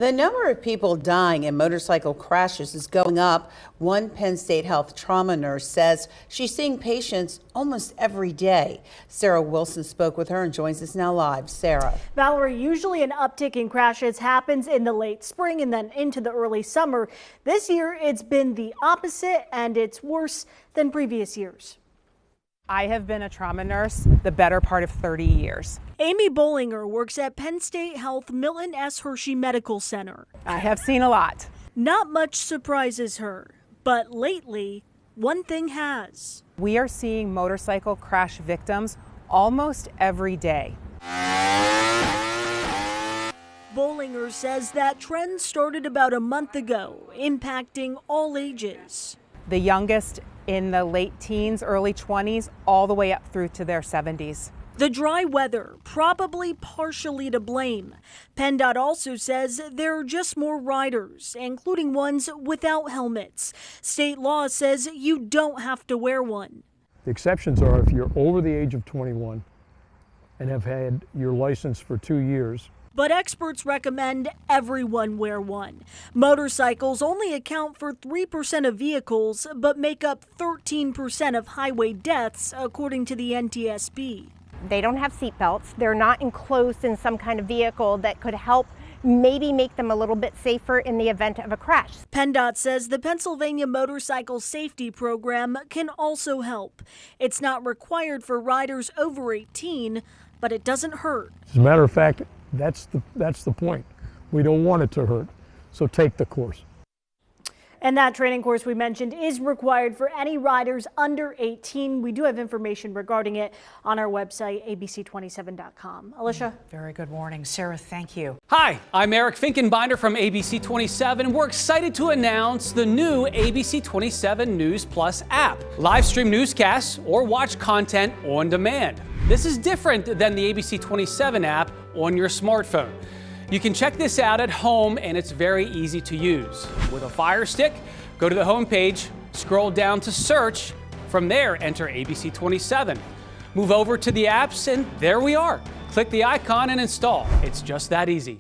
The number of people dying in motorcycle crashes is going up. One Penn State Health trauma nurse says she's seeing patients almost every day. Sarah Wilson spoke with her and joins us now live. Sarah. Valerie, usually an uptick in crashes happens in the late spring and then into the early summer. This year, it's been the opposite, and it's worse than previous years. I have been a trauma nurse the better part of 30 years. Amy Bollinger works at Penn State Health Milton S. Hershey Medical Center. I have seen a lot. Not much surprises her, but lately, one thing has. We are seeing motorcycle crash victims almost every day. Bollinger says that trend started about a month ago, impacting all ages. The youngest in the late teens, early 20s, all the way up through to their 70s. The dry weather probably partially to blame. PennDOT also says there are just more riders, including ones without helmets. State law says you don't have to wear one. The exceptions are if you're over the age of 21 and have had your license for 2 years. But experts recommend everyone wear one. Motorcycles only account for 3% of vehicles, but make up 13% of highway deaths, according to the NTSB. They don't have seat belts. They're not enclosed in some kind of vehicle that could help maybe make them a little bit safer in the event of a crash. PennDOT says the Pennsylvania Motorcycle Safety Program can also help. It's not required for riders over 18, but it doesn't hurt. As a matter of fact, that's the point. We don't want it to hurt, so take the course. And that training course we mentioned is required for any riders under 18. We do have information regarding it on our website, abc27.com. Alicia? Very good morning. Sarah, thank you. Hi, I'm Eric Finkenbinder from ABC 27. We're excited to announce the new ABC 27 News Plus app. Live stream newscasts or watch content on demand. This is different than the ABC 27 app on your smartphone. You can check this out at home, and it's very easy to use. With a Fire Stick, go to the home page, scroll down to search. From there, enter ABC 27. Move over to the apps, and there we are. Click the icon and install. It's just that easy.